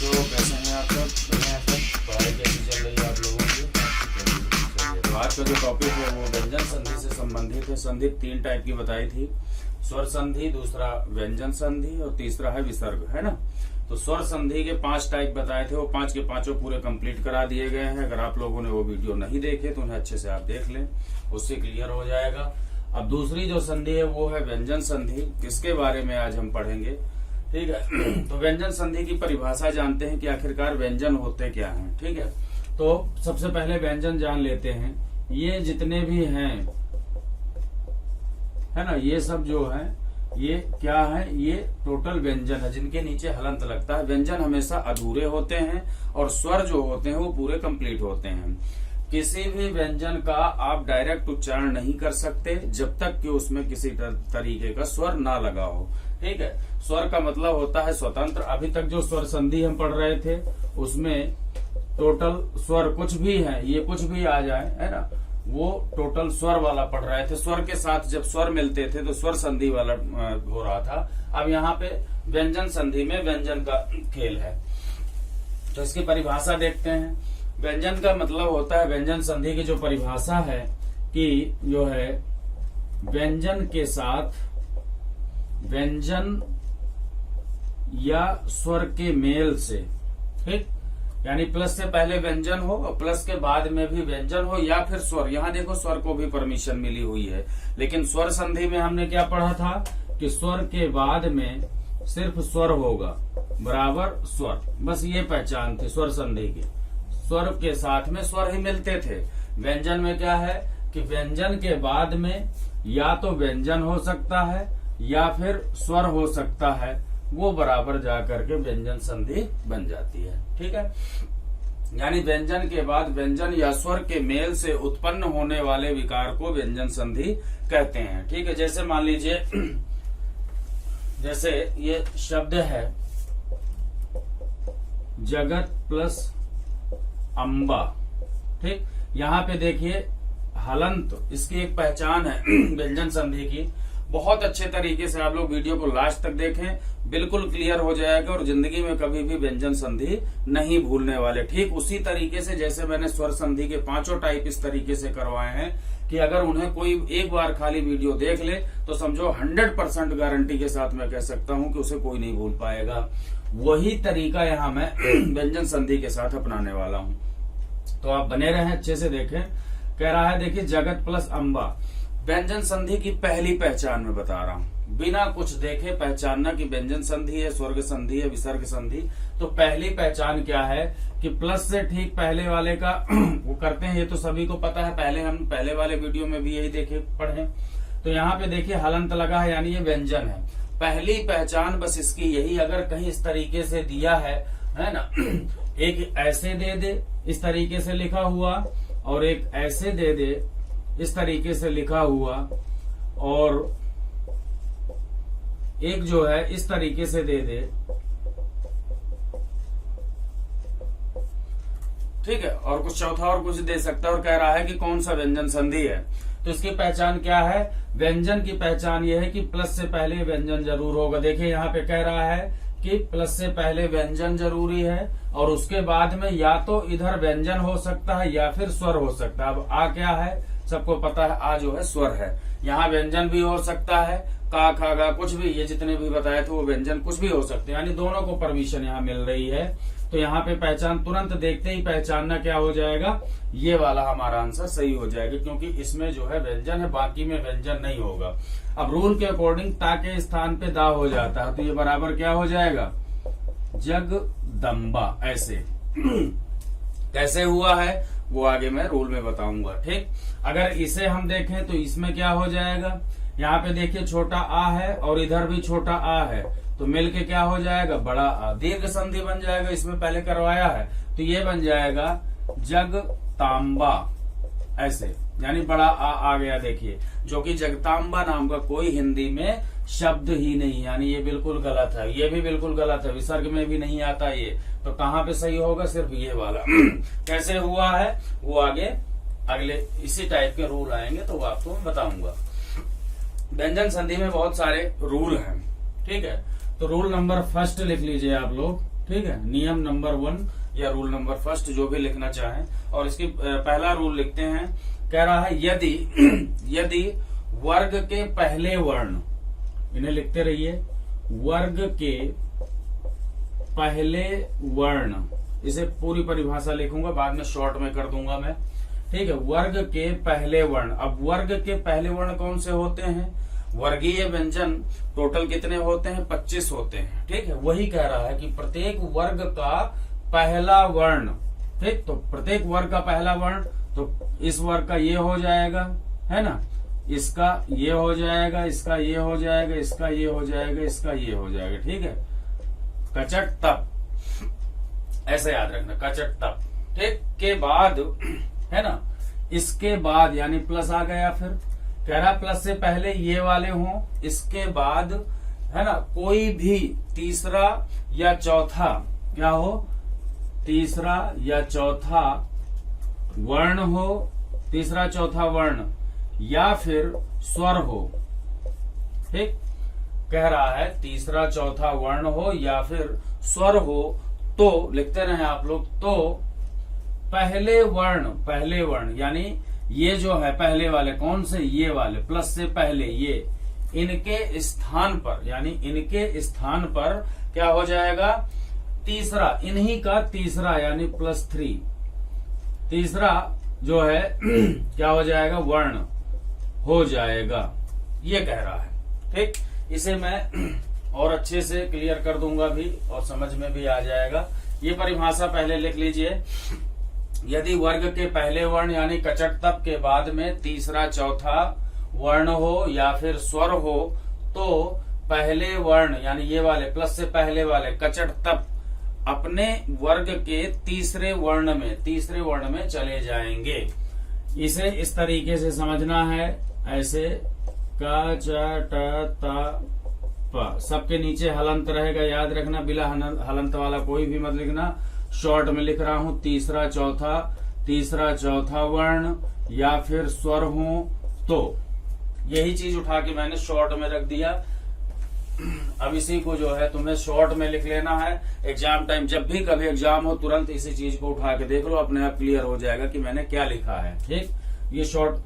कैसे हैं आप सब? बढ़िया हैं सब? पढ़ाई कैसी चल रही है आप लोगों की? चलिए, तो आज का जो टॉपिक है वो व्यंजन संधि से संबंधित है। संधि 3 टाइप की बताई थी, स्वर संधि, दूसरा व्यंजन संधि और तीसरा है विसर्ग, है ना। तो स्वर संधि के 5 टाइप बताए थे, वो 5 के 5 पूरे कंप्लीट करा दिए गए हैं। अगर आप लोगों ने वो वीडियो नहीं देखे तो उन्हें अच्छे से आप देख लें, उससे क्लियर हो जाएगा। अब दूसरी जो संधि है वो है व्यंजन संधि, इसके बारे में आज हम पढ़ेंगे, ठीक है। तो व्यंजन संधि की परिभाषा जानते हैं कि आखिरकार व्यंजन होते क्या हैं, ठीक है। तो सबसे पहले व्यंजन जान लेते हैं। ये जितने भी हैं, है ना, ये सब जो है ये क्या है, ये टोटल व्यंजन है जिनके नीचे हलंत लगता है। व्यंजन हमेशा अधूरे होते हैं और स्वर जो होते हैं वो पूरे कंप्लीट होते हैं। किसी भी व्यंजन का आप डायरेक्ट उच्चारण नहीं कर सकते जब तक कि उसमें किसी तरीके का स्वर ना लगा हो, ठीक है। स्वर का मतलब होता है स्वतंत्र। अभी तक जो स्वर संधि हम पढ़ रहे थे उसमें टोटल स्वर कुछ भी है, ये कुछ भी आ जाए, है ना, वो टोटल स्वर वाला पढ़ रहे थे। स्वर के साथ जब स्वर मिलते थे तो स्वर संधि वाला हो रहा था। अब यहाँ पे व्यंजन संधि में व्यंजन का खेल है। तो इसकी परिभाषा देखते हैं। व्यंजन का मतलब होता है, व्यंजन संधि की जो परिभाषा है कि जो है व्यंजन के साथ व्यंजन या स्वर के मेल से, ठीक, यानी प्लस से पहले व्यंजन हो और प्लस के बाद में भी व्यंजन हो या फिर स्वर। यहाँ देखो स्वर को भी परमिशन मिली हुई है, लेकिन स्वर संधि में हमने क्या पढ़ा था कि स्वर के बाद में सिर्फ स्वर होगा, बराबर स्वर, बस ये पहचान थी स्वर संधि की। स्वर के साथ में स्वर ही मिलते थे। व्यंजन में क्या है कि व्यंजन के बाद में या तो व्यंजन हो सकता है या फिर स्वर हो सकता है, वो बराबर जाकर के व्यंजन संधि बन जाती है, ठीक है। यानी व्यंजन के बाद व्यंजन या स्वर के मेल से उत्पन्न होने वाले विकार को व्यंजन संधि कहते हैं, ठीक है। जैसे मान लीजिए, जैसे ये शब्द है जगत प्लस अम्बा, ठीक। यहाँ पे देखिए हलंत, इसकी एक पहचान है व्यंजन संधि की। बहुत अच्छे तरीके से आप लोग वीडियो को लास्ट तक देखें, बिल्कुल क्लियर हो जाएगा और जिंदगी में कभी भी व्यंजन संधि नहीं भूलने वाले। ठीक उसी तरीके से जैसे मैंने स्वर संधि के 5 टाइप इस तरीके से करवाए हैं कि अगर उन्हें कोई एक बार खाली वीडियो देख ले तो समझो 100% गारंटी के साथ मैं कह सकता हूं कि उसे कोई नहीं भूल पाएगा। वही तरीका यहाँ मैं व्यंजन संधि के साथ अपनाने वाला हूँ, तो आप बने रहें, अच्छे से देखें। कह रहा है देखिए जगत प्लस अम्बा, व्यंजन संधि की पहली पहचान में बता रहा हूं, बिना कुछ देखे पहचानना कि व्यंजन संधि है, स्वर्ग संधि है, विसर्ग संधि। तो पहली पहचान क्या है कि प्लस से ठीक पहले वाले का वो करते हैं, ये तो सभी को पता है, पहले हम पहले वाले वीडियो में भी यही देखे पढ़े। तो यहाँ पे देखिए हलंत लगा है, यानी ये व्यंजन है। पहली पहचान बस इसकी यही, अगर कहीं इस तरीके से दिया है ना, एक ऐसे दे दे इस तरीके से लिखा हुआ और एक ऐसे दे दे इस तरीके से लिखा हुआ और एक जो है इस तरीके से दे दे, ठीक है, और कुछ चौथा और कुछ दे सकता है और कह रहा है कि कौन सा व्यंजन संधि है। तो इसकी पहचान क्या है? व्यंजन की पहचान यह है कि प्लस से पहले व्यंजन जरूर होगा। देखिए यहाँ पे कह रहा है कि प्लस से पहले व्यंजन जरूरी है और उसके बाद में या तो इधर व्यंजन हो सकता है या फिर स्वर हो सकता है। अब आ क्या है सबको पता है, आ जो है स्वर है। यहाँ व्यंजन भी हो सकता है, का खा गा कुछ भी, ये जितने भी बताए थे वो व्यंजन कुछ भी हो सकते हैं, यानी दोनों को परमिशन यहाँ मिल रही है। तो यहाँ पे पहचान तुरंत देखते ही पहचानना क्या हो जाएगा, ये वाला हमारा आंसर सही हो जाएगा, क्योंकि इसमें जो है व्यंजन है, बाकी में व्यंजन नहीं होगा। अब रूल के अकॉर्डिंग ता के स्थान पे दा हो जाता है, तो ये बराबर क्या हो जाएगा, जगदम्बा। ऐसे कैसे हुआ है वो आगे मैं रूल में बताऊंगा, ठीक। अगर इसे हम देखें तो इसमें क्या हो जाएगा, यहाँ पे देखिए छोटा आ है और इधर भी छोटा आ है, तो मिलके क्या हो जाएगा, बड़ा आ। दीर्घ संधि बन जाएगा, इसमें पहले करवाया है, तो ये बन जाएगा जगतांबा, ऐसे, यानी बड़ा आ गया। देखिए जो कि जगतांबा नाम का कोई हिंदी में शब्द ही नहीं, यानी ये बिल्कुल गलत है, ये भी बिल्कुल गलत है, विसर्ग में भी नहीं आता ये। तो कहाँ पे सही होगा, सिर्फ ये वाला। कैसे हुआ है वो आगे अगले इसी टाइप के रूल आएंगे तो वो आपको बताऊंगा। व्यंजन संधि में बहुत सारे रूल हैं, ठीक है। तो रूल नंबर फर्स्ट लिख लीजिए आप लोग, ठीक है, नियम नंबर 1 या रूल नंबर 1 जो भी लिखना चाहें। और इसकी पहला रूल लिखते हैं, कह रहा है यदि वर्ग के पहले वर्ण, इन्हें लिखते रहिए, वर्ग के पहले वर्ण, इसे पूरी परिभाषा लिखूंगा, बाद में शॉर्ट में कर दूंगा मैं, ठीक है। वर्ग के पहले वर्ण, अब वर्ग के पहले वर्ण कौन से होते हैं? वर्गीय व्यंजन टोटल कितने होते हैं? 25 होते हैं, ठीक है। वही कह रहा है कि प्रत्येक वर्ग का पहला वर्ण, ठीक, तो प्रत्येक वर्ग का पहला वर्ण, तो इस वर्ग का ये हो जाएगा, है ना, इसका ये हो जाएगा, इसका ये हो जाएगा, इसका ये हो जाएगा, इसका ये हो जाएगा, ठीक है। कचट तप, ऐसे याद रखना, कचट तप, ठीक। के बाद, है ना, इसके बाद यानी प्लस आ गया, फिर कह रहा प्लस से पहले ये वाले हों, इसके बाद, है ना, कोई भी तीसरा या चौथा, क्या हो, तीसरा या चौथा वर्ण हो, तीसरा चौथा वर्ण या फिर स्वर हो, ठीक। कह रहा है तीसरा चौथा वर्ण हो या फिर स्वर हो, तो लिखते रहे आप लोग, तो पहले वर्ण यानी ये जो है पहले वाले, कौन से, ये वाले, प्लस से पहले ये, इनके स्थान पर, यानी इनके स्थान पर क्या हो जाएगा? तीसरा, इन्हीं का तीसरा यानी +3, तीसरा जो है क्या हो जाएगा? वर्ण हो जाएगा, ये कह रहा है, ठीक। इसे मैं और अच्छे से क्लियर कर दूंगा भी और समझ में भी आ जाएगा। ये परिभाषा पहले लिख लीजिए, यदि वर्ग के पहले वर्ण यानी कचट तप के बाद में तीसरा चौथा वर्ण हो या फिर स्वर हो, तो पहले वर्ण यानी ये वाले प्लस से पहले वाले कचट तप अपने वर्ग के तीसरे वर्ण में चले जाएंगे। इसे इस तरीके से समझना है, ऐसे कचट तप, सबके नीचे हलंत रहेगा, याद रखना, बिना हलंत वाला कोई भी मत लिखना। शॉर्ट में लिख रहा हूं, तीसरा चौथा वर्ण या फिर स्वर हो, तो यही चीज उठा के मैंने शॉर्ट में रख दिया। अब इसी को जो है तुम्हें शॉर्ट में लिख लेना है। एग्जाम टाइम जब भी कभी एग्जाम हो, तुरंत इसी चीज को उठा के देख लो, अपने आप क्लियर हो जाएगा कि मैंने क्या लिखा है, ठीक। ये शॉर्ट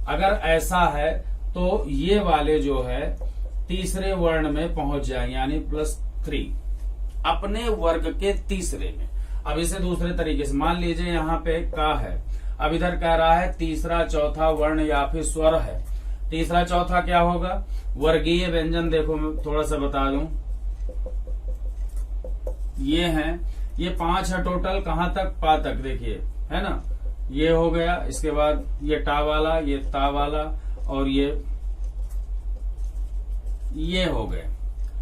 अगर ऐसा है तो ये वाले जो है तीसरे वर्ण में पहुंच जाए, यानी +3 अपने वर्ग के तीसरे में। अब इसे दूसरे तरीके से मान लीजिए, यहाँ पे का है, अब इधर कह रहा है तीसरा चौथा वर्ण या फिर स्वर है। तीसरा चौथा क्या होगा? वर्गीय व्यंजन, देखो मैं थोड़ा सा बता दूं, ये हैं, ये 5 है टोटल, कहां तक? पा तक, देखिए, है ना, ये हो गया। इसके बाद ये टा वाला, ये ता वाला, और ये हो गए,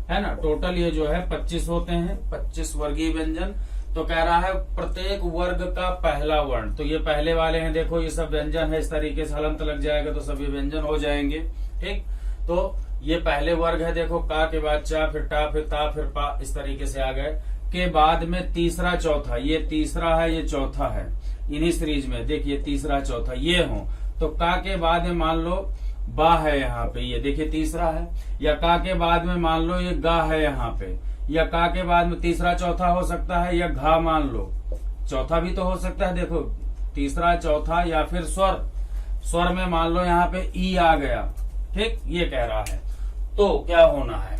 है ना। टोटल ये जो है 25 होते हैं, 25 वर्गीय व्यंजन। तो कह रहा है प्रत्येक वर्ग का पहला वर्ण, तो ये पहले वाले हैं, देखो ये सब व्यंजन है, इस तरीके से हलंत लग जाएगा तो सभी व्यंजन हो जाएंगे, ठीक। तो ये पहले वर्ग है, देखो का के बाद चा, फिर टा, फिर ता, फिर पा, इस तरीके से आ गए। के बाद में तीसरा चौथा, ये तीसरा है, ये चौथा है, इन्हीं सीरीज में देखिए तीसरा चौथा ये हो, तो का के बाद में मान लो बा है यहाँ पे, ये देखिए तीसरा है, या का के बाद में मान लो ये गा है यहाँ पे, या का के बाद में तीसरा चौथा हो सकता है, या घा मान लो, चौथा भी तो हो सकता है, देखो तीसरा चौथा, या फिर स्वर में मान लो यहाँ पे ई आ गया, ठीक। ये कह रहा है तो क्या होना है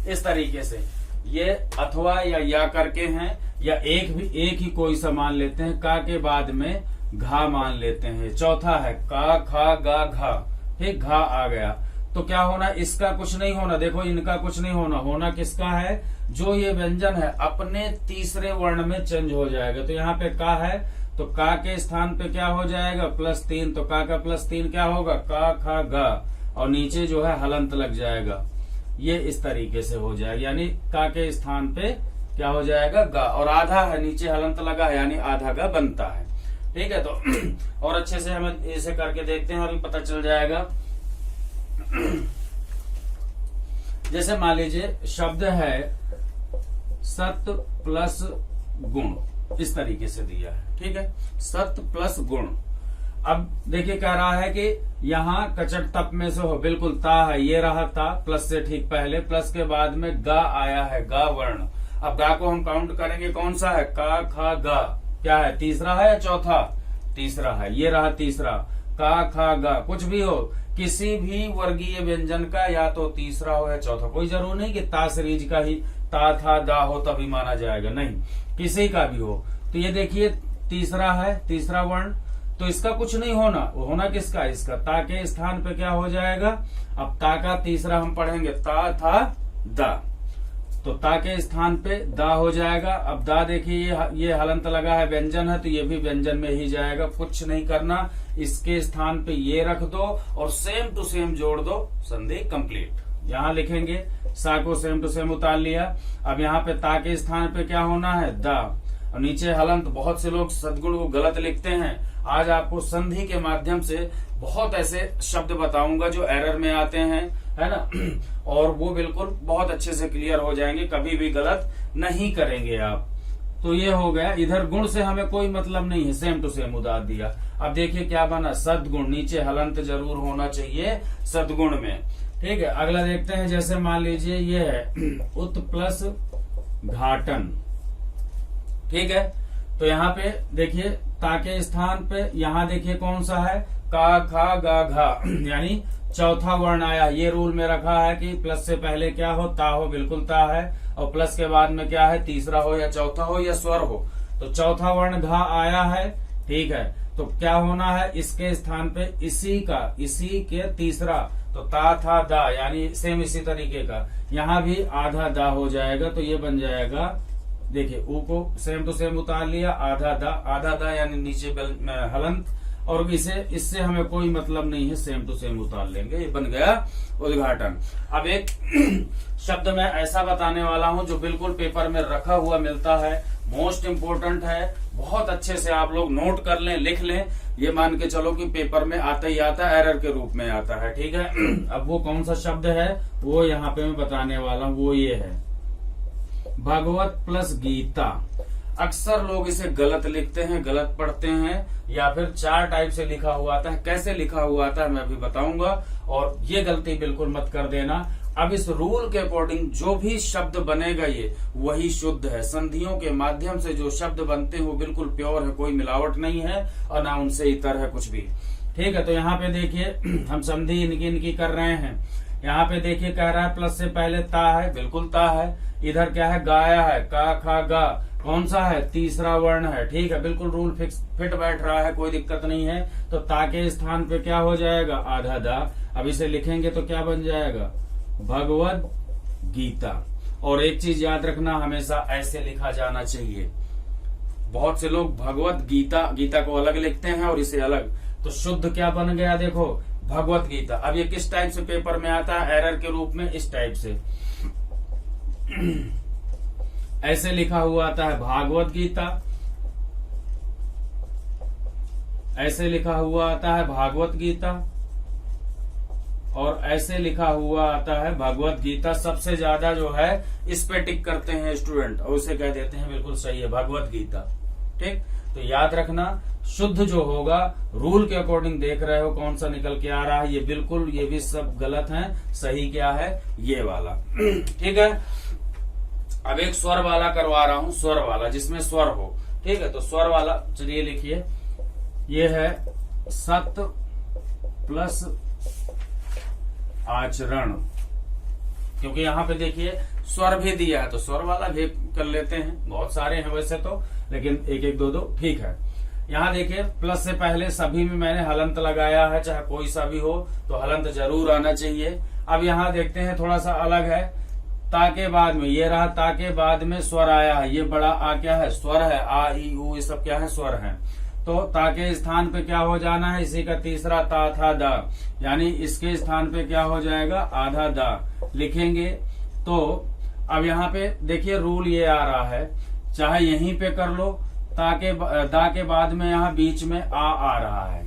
इस तरीके से, ये अथवा या करके हैं, या एक ही कोई सा मान लेते हैं, का के बाद में घा मान लेते हैं। चौथा है का, खा, गा, घा, ठीक, घा आ गया, तो क्या होना? इसका कुछ नहीं होना, देखो इनका कुछ नहीं होना, होना किसका है? जो ये व्यंजन है अपने तीसरे वर्ण में चेंज हो जाएगा। तो यहाँ पे का है, तो का के स्थान पे क्या हो जाएगा? +3, तो का +3 क्या होगा? का, खा, गा, और नीचे जो है हलंत लग जाएगा, ये इस तरीके से हो जाएगा, यानी का के स्थान पे क्या हो जाएगा? गा, और आधा है, नीचे हलंत लगा है, यानी आधा गा बनता है, ठीक है। तो और अच्छे से हमें इसे करके देखते हैं, अभी पता चल जाएगा। जैसे मान लीजिए शब्द है सत प्लस गुण, इस तरीके से दिया है, ठीक है, सत प्लस गुण। अब देखिए कह रहा है कि यहाँ कचट तप में से हो, बिल्कुल ता है, ये रहा ता, प्लस से ठीक पहले, प्लस के बाद में गा आया है, गा वर्ण। अब गा को हम काउंट करेंगे, कौन सा है, का खा गा, क्या है, तीसरा है या चौथा, तीसरा है, ये रहा तीसरा, का खा गा, कुछ भी हो, किसी भी वर्गीय व्यंजन का या तो तीसरा हो या चौथा, कोई जरूर नहीं कि ता सीरीज का ही ता था दा हो तभी माना जाएगा, नहीं, किसी का भी हो। तो ये देखिए तीसरा है, तीसरा वर्ण, तो इसका कुछ नहीं होना, होना किसका, इसका, ता के स्थान पे क्या हो जाएगा, अब ता का तीसरा हम पढ़ेंगे, ता था दा, तो ता के स्थान पे दा हो जाएगा। अब दा देखिए ये हलंत लगा है, व्यंजन है, तो ये भी व्यंजन में ही जाएगा, कुछ नहीं करना, इसके स्थान पे ये रख दो और सेम टू सेम जोड़ दो, संधि कंप्लीट। यहां लिखेंगे सा को सेम टू सेम उतार लिया। अब यहाँ पे ता के स्थान पे क्या होना है, दा, और नीचे हलंत। बहुत से लोग सद्गुण को गलत लिखते हैं, आज आपको संधि के माध्यम से बहुत ऐसे शब्द बताऊंगा जो एरर में आते हैं, है ना, और वो बिल्कुल बहुत अच्छे से क्लियर हो जाएंगे, कभी भी गलत नहीं करेंगे आप। तो ये हो गया, इधर गुण से हमें कोई मतलब नहीं है, सेम टू सेम उतार दिया। अब देखिए क्या बना, सद्गुण, नीचे हलंत जरूर होना चाहिए सद्गुण में, ठीक है। अगला देखते हैं, जैसे मान लीजिए ये है उत प्लस घाटन, ठीक है। तो यहाँ पे देखिए ता के स्थान पे यहाँ देखिए कौन सा है, का खा गा घा, यानी चौथा वर्ण आया। ये रूल में रखा है कि प्लस से पहले क्या हो, ता हो, बिल्कुल ता है, और प्लस के बाद में क्या है, तीसरा हो या चौथा हो या स्वर हो, तो चौथा वर्ण घा आया है, ठीक है। तो क्या होना है, इसके स्थान पे इसी का, इसी के तीसरा, तो ता था दा, यानी सेम इसी तरीके का, यहाँ भी आधा दा हो जाएगा, तो ये बन जाएगा, देखिए ऊ को सेम टू सेम उतार लिया, आधा दा यानी नीचे हलंत, और इससे हमें कोई मतलब नहीं है, सेम टू सेम उतार लेंगे, ये बन गया उद्घाटन। अब एक शब्द मैं ऐसा बताने वाला हूं जो बिल्कुल पेपर में रखा हुआ मिलता है, मोस्ट इम्पोर्टेंट है, बहुत अच्छे से आप लोग नोट कर लें, लिख लें, ये मान के चलो कि पेपर में आता ही आता है, एरर के रूप में आता है, ठीक है। अब वो कौन सा शब्द है वो यहाँ पे मैं बताने वाला हूँ, वो ये है भागवत प्लस गीता। अक्सर लोग इसे गलत लिखते हैं, गलत पढ़ते हैं, या फिर चार टाइप से लिखा हुआ आता है, कैसे लिखा हुआ आता है मैं अभी बताऊंगा, और ये गलती बिल्कुल मत कर देना। अब इस रूल के अकॉर्डिंग जो भी शब्द बनेगा ये वही शुद्ध है, संधियों के माध्यम से जो शब्द बनते हैं वो बिल्कुल प्योर है, कोई मिलावट नहीं है और ना उनसे इतर है कुछ भी, ठीक है। तो यहाँ पे देखिए हम संधि इनकी कर रहे हैं, यहाँ पे देखिए कह रहा है प्लस से पहले ता है, बिल्कुल ता है, इधर क्या है, गाया है, का खा गा, कौन सा है, तीसरा वर्ण है, ठीक है, बिल्कुल रूल फिट बैठ रहा है, कोई दिक्कत नहीं है। तो ता के स्थान पे क्या हो जाएगा, आधा दा। अब इसे लिखेंगे तो क्या बन जाएगा, भगवद गीता। और एक चीज याद रखना, हमेशा ऐसे लिखा जाना चाहिए। बहुत से लोग भगवत गीता को अलग लिखते हैं और इसे अलग, तो शुद्ध क्या बन गया, देखो भगवत गीता। अब ये किस टाइप से पेपर में आता है, एरर के रूप में, इस टाइप से ऐसे लिखा हुआ आता है भागवत गीता, ऐसे लिखा हुआ आता है भागवत गीता, और ऐसे लिखा हुआ आता है भगवत गीता। सबसे ज्यादा जो है इस पे टिक करते हैं स्टूडेंट और उसे कह देते हैं बिल्कुल सही है भगवत गीता, ठीक। तो याद रखना, शुद्ध जो होगा रूल के अकॉर्डिंग देख रहे हो कौन सा निकल के आ रहा है, ये बिल्कुल, ये भी सब गलत है, सही क्या है, ये वाला, ठीक है। अब एक स्वर वाला करवा रहा हूं, स्वर वाला जिसमें स्वर हो, ठीक है। तो स्वर वाला चलिए लिखिए, ये है सत प्लस आचरण, क्योंकि यहाँ पे देखिए स्वर भी दिया है तो स्वर वाला भी कर लेते हैं, बहुत सारे हैं वैसे तो, लेकिन एक एक दो दो ठीक है। यहाँ देखिए प्लस से पहले सभी में मैंने हलंत लगाया है, चाहे कोई सा भी हो तो हलंत जरूर आना चाहिए। अब यहाँ देखते हैं थोड़ा सा अलग है, ता के बाद में ये रहा, ता के बाद में स्वर आया है, ये बड़ा आ क्या है, स्वर है, आ ई उ ये सब क्या है, स्वर है। तो ता के स्थान पे क्या हो जाना है, इसी का तीसरा ता था दा, यानी इसके स्थान पे क्या हो जाएगा, आधा दा लिखेंगे। तो अब यहाँ पे देखिए रूल ये आ रहा है, चाहे यहीं पे कर लो, दा के बाद में यहाँ बीच में आ रहा है,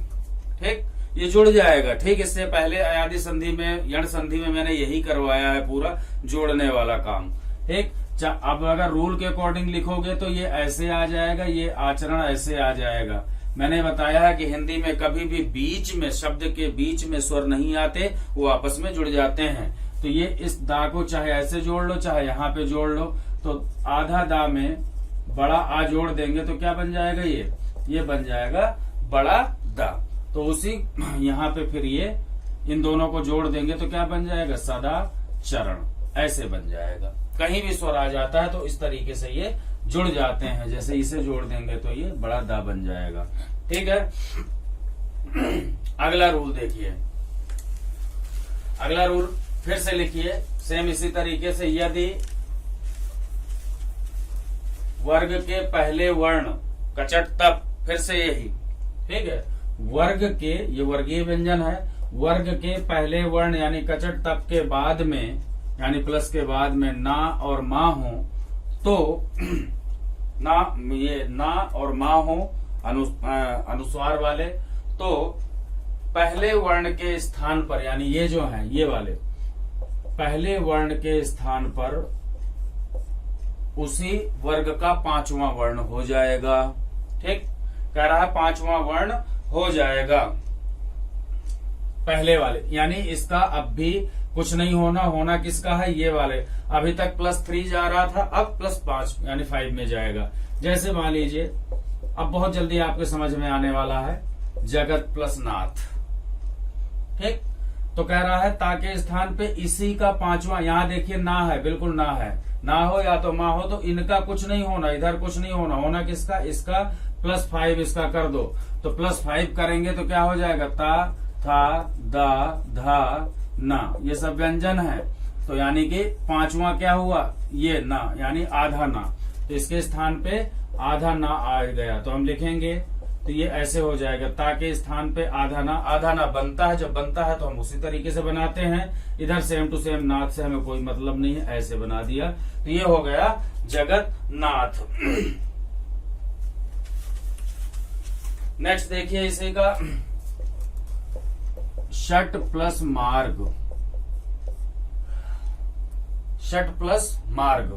ठीक, ये जुड़ जाएगा, ठीक। इससे पहले अयादि संधि में, यण संधि में मैंने यही करवाया है पूरा जोड़ने वाला काम, ठीक। अब अगर रूल के अकॉर्डिंग लिखोगे तो ये ऐसे आ जाएगा, ये आचरण ऐसे आ जाएगा। मैंने बताया है कि हिंदी में कभी भी बीच में, शब्द के बीच में स्वर नहीं आते, वो आपस में जुड़ जाते हैं। तो ये इस दा को चाहे ऐसे जोड़ लो, चाहे यहाँ पे जोड़ लो, तो आधा दा में बड़ा आ जोड़ देंगे तो क्या बन जाएगा, ये बन जाएगा बड़ा दा। तो उसी यहाँ पे फिर ये इन दोनों को जोड़ देंगे तो क्या बन जाएगा, सदा चरण, ऐसे बन जाएगा। कहीं भी स्वर आ जाता है तो इस तरीके से ये जुड़ जाते हैं, जैसे इसे जोड़ देंगे तो ये बड़ा दा बन जाएगा। ठीक है, अगला रूल देखिए, अगला रूल फिर से लिखिए सेम इसी तरीके से। यदि वर्ग के पहले वर्ण कचट तप, फिर से यही, ठीक है, वर्ग के, ये वर्गीय व्यंजन है, वर्ग के पहले वर्ण यानी कचट तप के बाद में यानी प्लस के बाद में ना और मां हो तो ना और मां हो अनुस्वार वाले, तो पहले वर्ण के स्थान पर यानी ये जो है ये वाले पहले वर्ण के स्थान पर उसी वर्ग का पांचवा वर्ण हो जाएगा। ठीक, कह रहा है पांचवा वर्ण हो जाएगा पहले वाले, यानी इसका अब भी कुछ नहीं होना, होना किसका है, ये वाले। अभी तक +3 जा रहा था, अब +5 यानी 5 में जाएगा। जैसे मान लीजिए, अब बहुत जल्दी आपके समझ में आने वाला है, जगत प्लस नाथ। ठीक, तो कह रहा है ताके स्थान पे इसी का पांचवा, यहाँ देखिए ना है, बिल्कुल ना है, ना हो या तो मां हो, तो इनका कुछ नहीं होना, इधर कुछ नहीं होना, होना किसका, इसका +5 इसका कर दो, तो +5 करेंगे तो क्या हो जाएगा, ता था दा धा ना, ये सब व्यंजन है। तो यानी कि पांचवा क्या हुआ, ये ना, यानी आधा ना, तो इसके स्थान पे आधा ना आ गया, तो हम लिखेंगे तो ये ऐसे हो जाएगा, ता के स्थान पे आधा ना बनता है, जब बनता है तो हम उसी तरीके से बनाते हैं। इधर सेम टू सेम नाथ से हमें कोई मतलब नहीं है, ऐसे बना दिया, तो ये हो गया जगत नाथ। नेक्स्ट देखिए इसी का षट प्लस मार्ग, षट प्लस मार्ग,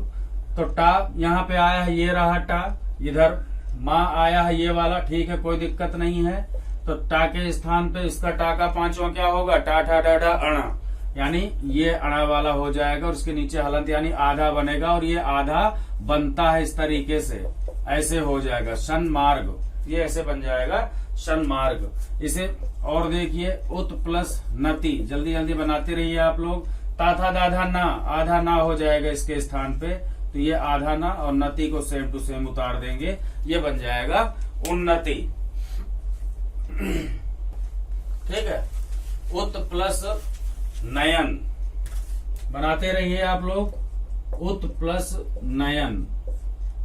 तो टा यहाँ पे आया है, ये रहा टा, इधर माँ आया है ये वाला, ठीक है, कोई दिक्कत नहीं है। तो टा के स्थान पे इसका टा का पांचवा क्या होगा, टा ठा डा डा अणा, यानी ये अणा वाला हो जाएगा और उसके नीचे हलंत यानी आधा बनेगा, और ये आधा बनता है इस तरीके से, ऐसे हो जाएगा शन मार्ग, ये ऐसे बन जाएगा शन मार्ग। इसे और देखिए उत प्लस नति, जल्दी जल्दी बनाते रहिए आप लोग। ता था दाधा ना, आधा ना हो जाएगा इसके स्थान पे, तो ये आधा ना और नति को सेम टू सेम उतार देंगे, ये बन जाएगा उन्नति। ठीक है, उत प्लस नयन, बनाते रहिए आप लोग, उत प्लस नयन,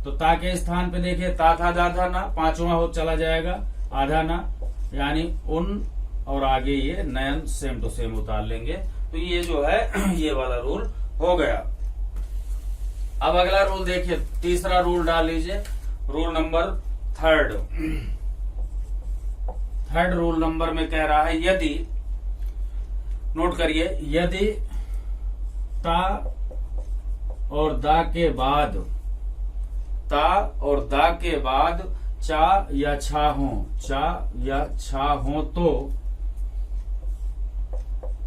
तो ता के स्थान पे देखिए ता था दाधा ना, पांचवा हो चला जाएगा, आधा ना यानी उन, और आगे ये नयन सेम टू सेम उतार लेंगे, तो ये जो है ये वाला रूल हो गया। अब अगला रूल देखिए, तीसरा रूल डाल लीजिए, rule number third rule number में कह रहा है यदि, नोट करिए, यदि ता और दा के बाद, ता और दा के बाद चा या छा हो, चा या छा हो, तो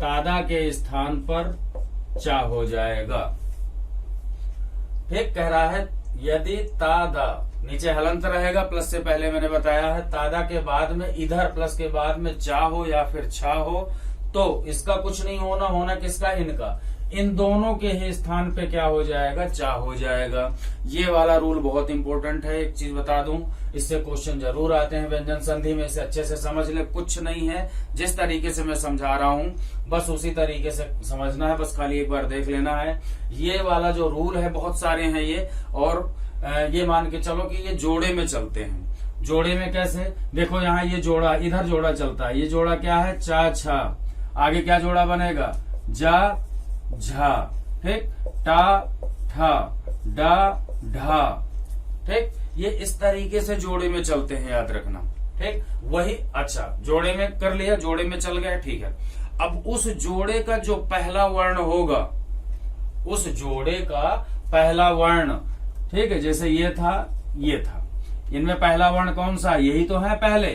तादा के स्थान पर चा हो जाएगा। ठीक, कह रहा है यदि तादा, नीचे हलंत रहेगा, प्लस से पहले मैंने बताया है, तादा के बाद में इधर प्लस के बाद में चा हो या फिर छा हो, तो इसका कुछ नहीं होना, होना किसका, इनका, इन दोनों के ही स्थान पे क्या हो जाएगा, चा हो जाएगा। ये वाला रूल बहुत इंपॉर्टेंट है, एक चीज बता दूं, इससे क्वेश्चन जरूर आते हैं व्यंजन संधि में, इसे अच्छे से समझ ले, कुछ नहीं है, जिस तरीके से मैं समझा रहा हूं बस उसी तरीके से समझना है, बस खाली एक बार देख लेना है। ये वाला जो रूल है, बहुत सारे हैं ये, और ये मान के चलो कि ये जोड़े में चलते हैं। जोड़े में कैसे, देखो यहाँ ये जोड़ा, इधर जोड़ा चलता है, ये जोड़ा क्या है, चा छा, आगे क्या जोड़ा बनेगा, जा झा, ठीक, टा ठा डा ढा, ठीक, ये इस तरीके से जोड़े में चलते हैं, याद रखना। ठीक, वही, अच्छा जोड़े में कर लिया, जोड़े में चल गया, ठीक है। अब उस जोड़े का जो पहला वर्ण होगा, उस जोड़े का पहला वर्ण, ठीक है, जैसे ये था, इनमें पहला वर्ण कौन सा, यही तो है पहले,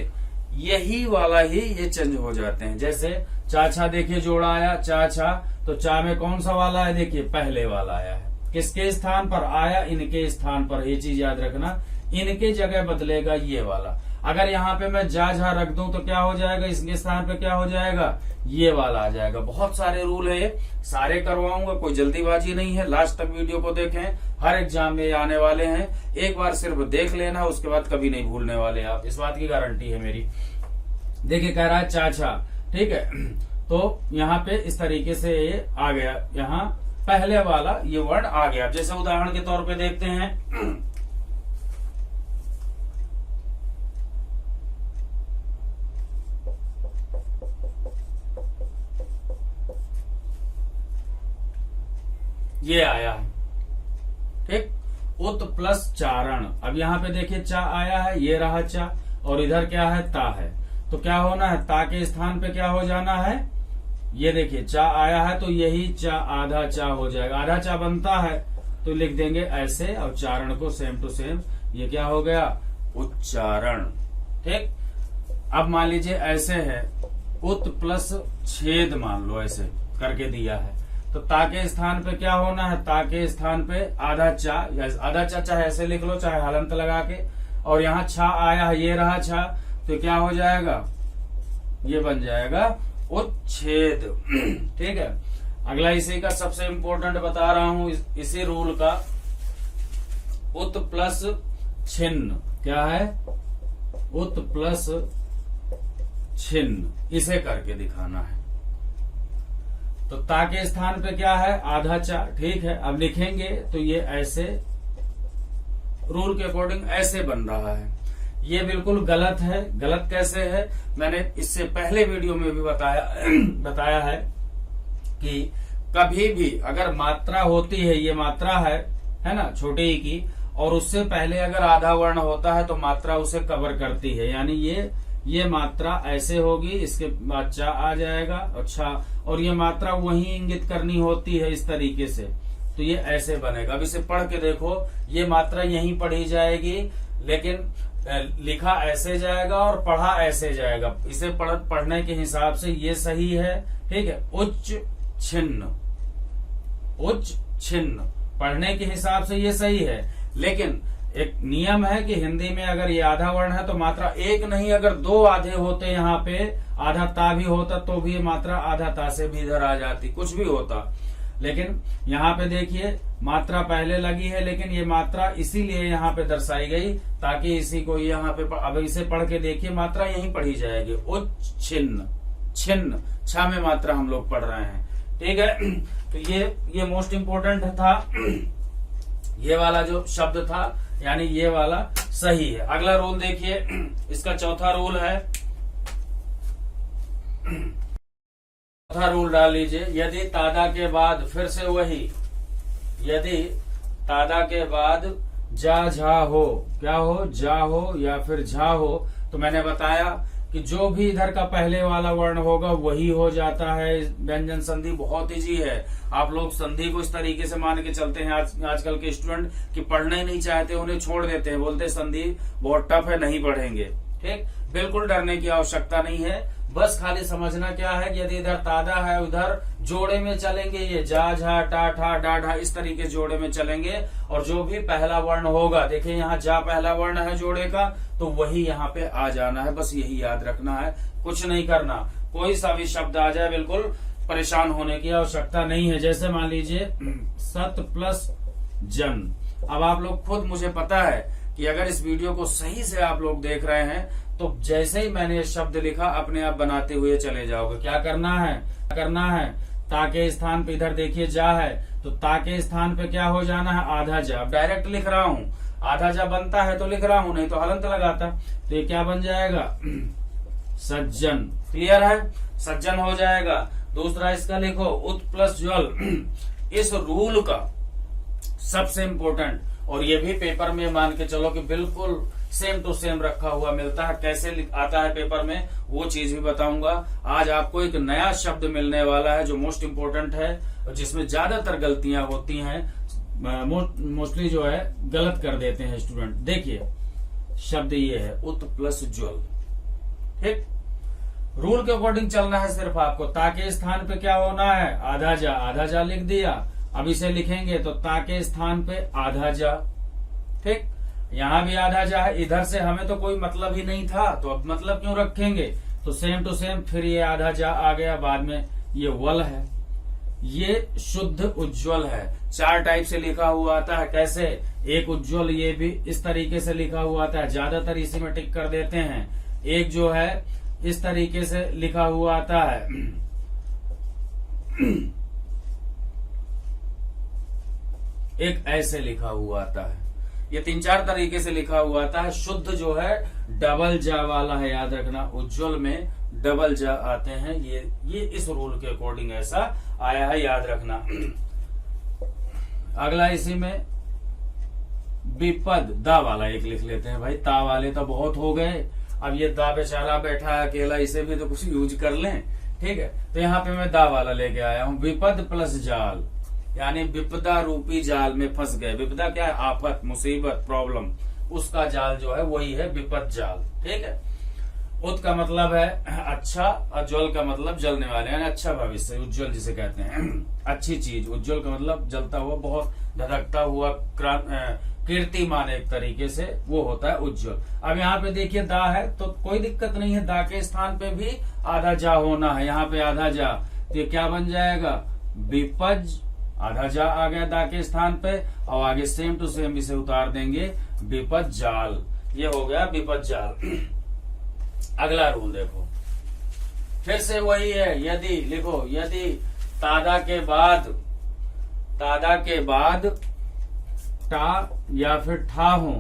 यही वाला ही ये चेंज हो जाते हैं। जैसे चाछा देखिए जोड़ा आया, चाछा, तो चा में कौन सा वाला है, देखिए पहले वाला आया है, किसके स्थान पर आया, इनके स्थान पर, ये चीज याद रखना, इनके जगह बदलेगा ये वाला। अगर यहाँ पे मैं जा झा रख दूं तो क्या हो जाएगा, इसके स्थान पे क्या हो जाएगा, ये वाला आ जाएगा। बहुत सारे रूल है, सारे करवाऊंगा, कोई जल्दीबाजी नहीं है। लास्ट तक वीडियो को देखें, हर एग्जाम में आने वाले हैं, एक बार सिर्फ देख लेना, उसके बाद कभी नहीं भूलने वाले आप, इस बात की गारंटी है मेरी। देखिए कह रहा है चाचा, ठीक है, तो यहाँ पे इस तरीके से ये आ गया, यहाँ पहले वाला ये वर्ड आ गया। जैसे उदाहरण के तौर पे देखते हैं, ये आया है, ठीक, उत प्लस चारण। अब यहाँ पे देखिए चा आया है, ये रहा चा, और इधर क्या है, ता है। तो क्या होना है, ता के स्थान पे क्या हो जाना है, ये देखिए चा आया है तो यही चा आधा चा हो जाएगा। आधा चा बनता है तो लिख देंगे ऐसे, और चारण को सेम टू सेम, ये क्या हो गया, उच्चारण। ठीक, अब मान लीजिए ऐसे है, उत प्लस छेद मान लो, ऐसे करके दिया है, तो ता के स्थान पे क्या होना है, ता के स्थान पे आधा चा, आधा चा चाहे ऐसे लिख लो चाहे हलंत लगा के, और यहाँ छा आया है, ये रहा छा, तो क्या हो जाएगा, ये बन जाएगा उच्छेद। ठीक है, अगला इसी का सबसे इंपॉर्टेंट बता रहा हूं, इसी रूल का, उत प्लस छिन्न, क्या है, उत प्लस छिन्न, इसे करके दिखाना है। तो ता के स्थान पे क्या है, आधा चा, ठीक है। अब लिखेंगे तो ये ऐसे, रूल के अकॉर्डिंग ऐसे बन रहा है। ये बिल्कुल गलत है। गलत कैसे है, मैंने इससे पहले वीडियो में भी बताया है कि कभी भी अगर मात्रा होती है, ये मात्रा है ना, छोटे ई की, और उससे पहले अगर आधा वर्ण होता है तो मात्रा उसे कवर करती है। यानी ये मात्रा ऐसे होगी, इसके बाद चा आ जाएगा, अच्छा, और ये मात्रा वही इंगित करनी होती है इस तरीके से, तो ये ऐसे बनेगा। अब इसे पढ़ के देखो, ये मात्रा यहीं पढ़ी जाएगी, लेकिन लिखा ऐसे जाएगा और पढ़ा ऐसे जाएगा। इसे पढ़ने के हिसाब से ये सही है, ठीक है। उच्च छिन्न, उच्च छिन्न पढ़ने के हिसाब से ये सही है, लेकिन एक नियम है कि हिंदी में अगर ये आधा वर्ण है तो मात्रा एक नहीं, अगर दो आधे होते, यहाँ पे आधा ता भी होता तो भी ये मात्रा आधा ता से भी इधर आ जाती, कुछ भी होता। लेकिन यहाँ पे देखिए मात्रा पहले लगी है, लेकिन ये मात्रा इसीलिए यहाँ पे दर्शाई गई ताकि इसी को यहाँ पे, अब इसे पढ़ के देखिए, मात्रा यहीं पढ़ी जाएगी, उच्च छिन्न, छिन्न छा में मात्रा हम लोग पढ़ रहे हैं, ठीक है। तो ये मोस्ट इम्पोर्टेंट था, ये वाला जो शब्द था, यानी ये वाला सही है। अगला रूल देखिए, इसका चौथा रूल है, चौथा रूल डाल लीजिए, यदि तादा के बाद, फिर से वही, यदि तादा के बाद जा झा हो, क्या हो, जा हो या फिर झा हो, तो मैंने बताया कि जो भी इधर का पहले वाला वर्ण होगा वही हो जाता है। व्यंजन संधि बहुत इजी है, आप लोग संधि को इस तरीके से मान के चलते हैं। आजकल के स्टूडेंट कि पढ़ना ही नहीं चाहते, उन्हें छोड़ देते हैं, बोलते संधि बहुत टफ है, नहीं पढ़ेंगे। ठीक, बिल्कुल डरने की आवश्यकता नहीं है, बस खाली समझना क्या है कि यदि इधर तादा है, उधर जोड़े में चलेंगे, ये जा झा टा ठा डा ढा, इस तरीके जोड़े में चलेंगे, और जो भी पहला वर्ण होगा, देखिए यहाँ जा पहला वर्ण है जोड़े का, तो वही यहाँ पे आ जाना है, बस यही याद रखना है, कुछ नहीं करना। कोई सा भी शब्द आ जाए, बिल्कुल परेशान होने की आवश्यकता नहीं है। जैसे मान लीजिए सत प्लस जन। अब आप लोग खुद, मुझे पता है कि अगर इस वीडियो को सही से आप लोग देख रहे हैं तो जैसे ही मैंने ये शब्द लिखा अपने आप बनाते हुए चले जाओगे। क्या करना है, ता के स्थान पे इधर देखिए जा है, तो ता के स्थान पे क्या हो जाना है, आधा जा। अब डायरेक्ट लिख रहा हूं, आधा जा बनता है तो लिख रहा हूं, नहीं तो हलंत लगाता, तो ये क्या बन जाएगा, सज्जन। क्लियर है, सज्जन हो जाएगा। दूसरा इसका लिखो, उत प्लस ज्वल। इस रूल का सबसे इंपॉर्टेंट, और ये भी पेपर में मान के चलो कि बिल्कुल सेम टू सेम रखा हुआ मिलता है, कैसे आता है पेपर में वो चीज भी बताऊंगा। आज आपको एक नया शब्द मिलने वाला है जो मोस्ट इम्पोर्टेंट है, जिसमें ज्यादातर गलतियां होती हैं, मोस्टली जो है गलत कर देते हैं स्टूडेंट। देखिए शब्द ये है, उत प्लस ज्वल। ठीक, रूल के अकॉर्डिंग चलना है सिर्फ आपको। ता के स्थान पे क्या होना है, आधा जा लिख दिया, अब इसे लिखेंगे तो ता के स्थान पे आधा जा, ठीक। यहां भी आधा जा है, इधर से हमें तो कोई मतलब ही नहीं था, तो अब मतलब क्यों रखेंगे, तो सेम टू सेम फिर ये आधा जा आ गया, बाद में ये वल है, ये शुद्ध उज्ज्वल है। 4 टाइप से लिखा हुआ आता है, कैसे, एक उज्ज्वल, ये भी इस तरीके से लिखा हुआ आता है, ज्यादातर इसी में टिक कर देते हैं। एक जो है इस तरीके से लिखा हुआ आता है, एक ऐसे लिखा हुआ आता है, ये 3-4 तरीके से लिखा हुआ आता है। शुद्ध जो है डबल जा वाला है, याद रखना, उज्ज्वल में डबल जा आते हैं, ये इस रूल के अकॉर्डिंग ऐसा आया है, याद रखना। अगला इसी में विपद दा वाला एक लिख लेते हैं भाई, ता वाले तो बहुत हो गए, अब ये दा बेचारा बैठा है अकेला, इसे भी तो कुछ यूज कर लें, ठीक है। तो यहाँ पे मैं दा वाला लेके आया हूं, विपद प्लस जाल, यानी विपदा रूपी जाल में फंस गए। विपदा क्या है, आफत, मुसीबत, प्रॉब्लम, उसका जाल जो है वही है विपद जाल, ठीक है। उत का मतलब है अच्छा, और ज्वल का मतलब जलने वाले, यानी अच्छा भविष्य, उज्ज्वल जिसे कहते हैं, अच्छी चीज। उज्ज्वल का मतलब जलता हुआ, बहुत धधकता हुआ, कीर्तिमान एक तरीके से वो होता है उज्ज्वल। अब यहाँ पे देखिए दा है, तो कोई दिक्कत नहीं है, दा के स्थान पे भी आधा जा होना है, यहाँ पे आधा जा, तो ये क्या बन जाएगा, विपज, आधा जा आ गया दा के स्थान पे, और आगे सेम टू सेम इसे उतार देंगे विपद जाल, ये हो गया विपद जाल। अगला रूल देखो, फिर से वही है, यदि लिखो, यदि तादा के बाद टा या फिर ठा हो,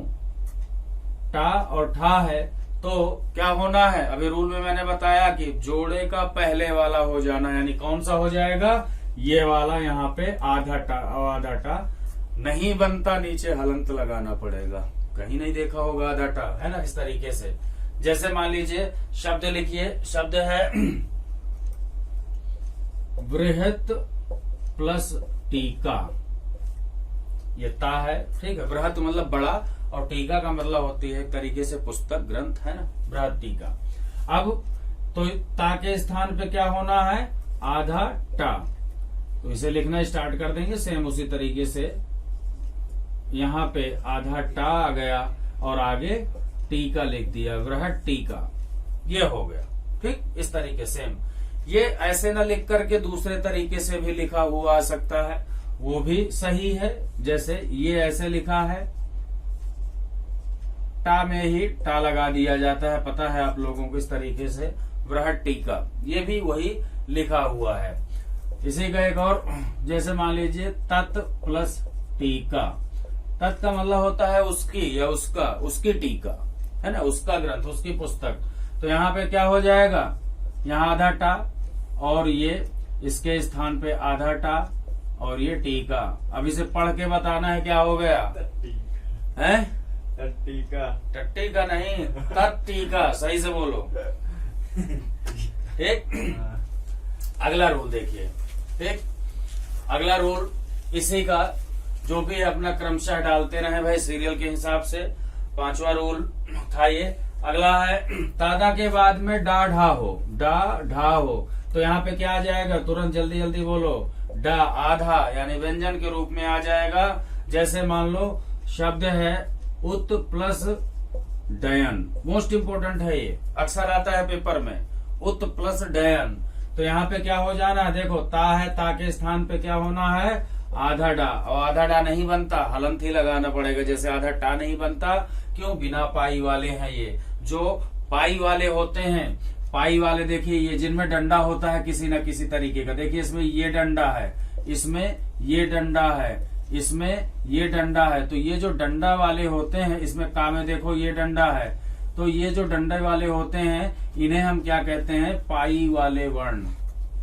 टा और ठा है, तो क्या होना है, अभी रूल में मैंने बताया कि जोड़े का पहले वाला हो जाना, यानी कौन सा हो जाएगा, ये वाला, यहाँ पे आधा टा और आधा टा नहीं बनता, नीचे हलंत लगाना पड़ेगा, कहीं नहीं देखा होगा आधा टा, है ना, इस तरीके से। जैसे मान लीजिए शब्द लिखिए, शब्द है बृहत प्लस टीका, ये ता है, ठीक है। बृहत मतलब बड़ा, और टीका का मतलब होती है एक तरीके से पुस्तक, ग्रंथ, है ना, बृहत टीका। अब तो ता के स्थान पे क्या होना है, आधा टा, तो इसे लिखना स्टार्ट कर देंगे सेम उसी तरीके से, यहाँ पे आधा टा आ गया और आगे टीका लिख दिया, बृहत टीका, ये हो गया, ठीक। इस तरीके सेम, ये ऐसे ना लिख करके दूसरे तरीके से भी लिखा हुआ आ सकता है, वो भी सही है। जैसे ये ऐसे लिखा है, टा में ही टा लगा दिया जाता है, पता है आप लोगों को, इस तरीके से बृहत टीका, ये भी वही लिखा हुआ है। इसी का एक और, जैसे मान लीजिए तत् प्लस टीका, तत् का मतलब होता है उसकी या उसका, उसकी टीका, है ना, उसका ग्रंथ, उसकी पुस्तक, तो यहाँ पे क्या हो जाएगा, यहाँ आधा टा, और ये इसके स्थान पे आधा टा, और ये टीका। अब इसे पढ़ के बताना है क्या हो गया, है टीका, टट्टी का नहीं, तत्टीका, सही से बोलो, ठीक। अगला रूल देखिए, ठीक। अगला रूल इसी का, जो भी अपना क्रमशः डालते रहे भाई सीरियल के हिसाब से, 5वां रूल था ये। अगला है तादा के बाद में डा ढा हो, डा ढा हो, तो यहाँ पे क्या आ जाएगा, तुरंत जल्दी जल्दी बोलो, डा आधा, यानी व्यंजन के रूप में आ जाएगा। जैसे मान लो शब्द है उत प्लस डयन, मोस्ट इंपोर्टेंट है ये, अक्सर आता है पेपर में, उत प्लस डयन, तो यहाँ पे क्या हो जाना है, देखो ता है, ता के स्थान पे क्या होना है, आधा डा, और आधा डा नहीं बनता, हलंत ही लगाना पड़ेगा। जैसे आधा टा नहीं बनता, क्यों, बिना पाई वाले हैं ये, जो पाई वाले होते हैं, पाई वाले देखिए ये जिनमें डंडा होता है किसी न किसी तरीके का, देखिए इसमें ये डंडा है, इसमें ये डंडा है, इसमें ये डंडा है, तो ये जो डंडा वाले होते हैं, इसमें का में देखो ये डंडा है, तो ये जो डंडे वाले होते हैं इन्हें हम क्या कहते हैं, पाई वाले वर्ण।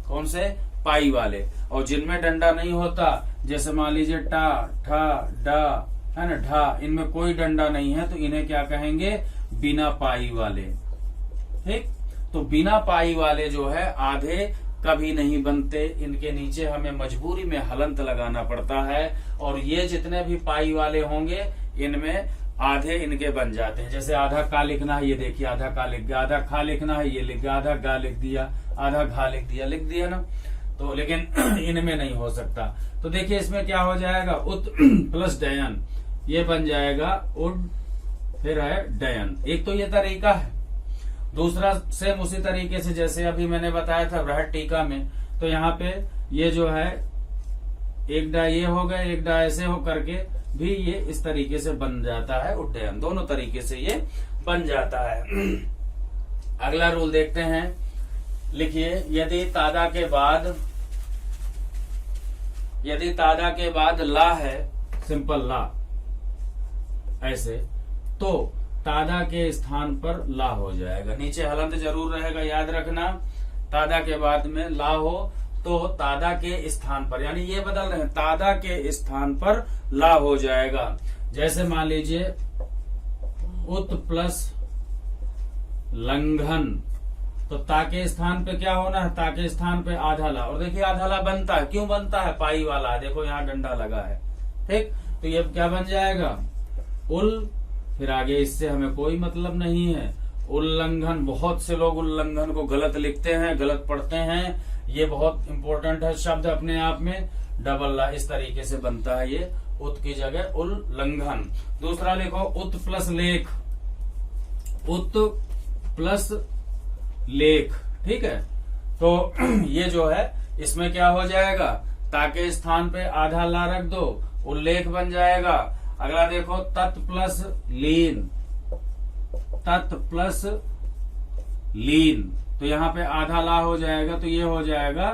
कौन से, पाई वाले। और जिनमें डंडा नहीं होता, जैसे मान लीजिए टा, ठा, डा, है ना, ढा, इनमें कोई डंडा नहीं है, तो इन्हें क्या कहेंगे, बिना पाई वाले, ठीक। तो बिना पाई वाले जो है आधे कभी नहीं बनते, इनके नीचे हमें मजबूरी में हलंत लगाना पड़ता है, और ये जितने भी पाई वाले होंगे इनमें आधे इनके बन जाते हैं। जैसे आधा का लिखना है, ये देखिए आधा का लिख गया, आधा खा लिखना है, ये लिख गया, आधा गा लिख दिया, आधा घा लिख दिया ना, तो लेकिन इनमें नहीं हो सकता। तो देखिए इसमें क्या हो जाएगा, उत प्लस डयन, ये बन जाएगा उड, फिर है डयन। एक तो ये तरीका है। दूसरा सेम उसी तरीके से जैसे अभी मैंने बताया था बृहद टीका में, तो यहाँ पे ये जो है एक डा ये हो गए, एक डा ऐसे हो करके भी ये इस तरीके से बन जाता है उड्डयन। दोनों तरीके से ये बन जाता है। अगला रूल देखते हैं, लिखिए यदि तादा के बाद ला है, सिंपल ला ऐसे, तो तादा के स्थान पर ला हो जाएगा। नीचे हलंत जरूर रहेगा, याद रखना। तादा के बाद में ला हो तो तादा के स्थान पर, यानी ये बदल रहे हैं, तादा के स्थान पर ला हो जाएगा। जैसे मान लीजिए उत प्लस लंघन, तो ता के स्थान पे क्या होना है, ता के स्थान पे आधा ला। और देखिए आधा ला बनता है, क्यों बनता है, पाई वाला, देखो यहाँ डंडा लगा है, ठीक। तो ये क्या बन जाएगा, उल, फिर आगे इससे हमें कोई मतलब नहीं है, उल्लंघन। बहुत से लोग उल्लंघन को गलत लिखते हैं, गलत पढ़ते हैं, ये बहुत इंपॉर्टेंट है शब्द अपने आप में। डबल ला इस तरीके से बनता है, ये उत की जगह उल्लंघन। दूसरा लिखो उत प्लस लेख, उत प्लस लेख, ठीक है। तो ये जो है इसमें क्या हो जाएगा, ताके स्थान पे आधा ला रख दो, उल्लेख बन जाएगा। अगला देखो तत् प्लस लीन, तत् प्लस लीन, तो यहाँ पे आधा ला हो जाएगा, तो ये हो जाएगा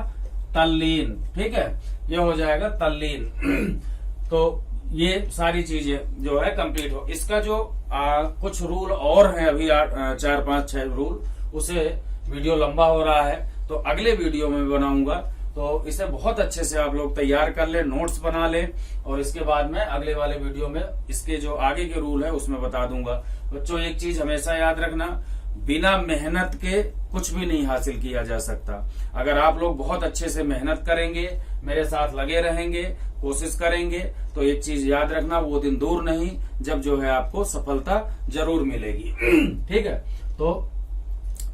तल्लीन, ठीक है, ये हो जाएगा तल्लीन। तो ये सारी चीजें जो है कंप्लीट हो। इसका जो कुछ रूल और है अभी 4, 5, 6 रूल, उसे वीडियो लंबा हो रहा है तो अगले वीडियो में बनाऊंगा। तो इसे बहुत अच्छे से आप लोग तैयार कर ले, नोट्स बना ले, और इसके बाद में अगले वाले वीडियो में इसके जो आगे के रूल है उसमें बता दूंगा। बच्चों एक चीज हमेशा याद रखना, बिना मेहनत के कुछ भी नहीं हासिल किया जा सकता। अगर आप लोग बहुत अच्छे से मेहनत करेंगे, मेरे साथ लगे रहेंगे, कोशिश करेंगे, तो एक चीज याद रखना, वो दिन दूर नहीं जब जो है आपको सफलता जरूर मिलेगी। ठीक है, तो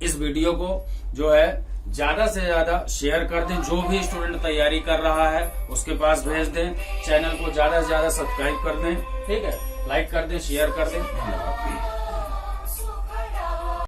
इस वीडियो को जो है ज्यादा से ज्यादा शेयर कर दें, जो भी स्टूडेंट तैयारी कर रहा है उसके पास भेज दें। चैनल को ज्यादा से ज्यादा सब्सक्राइब कर दें, ठीक है, लाइक कर दें, शेयर कर दें। धन्यवाद।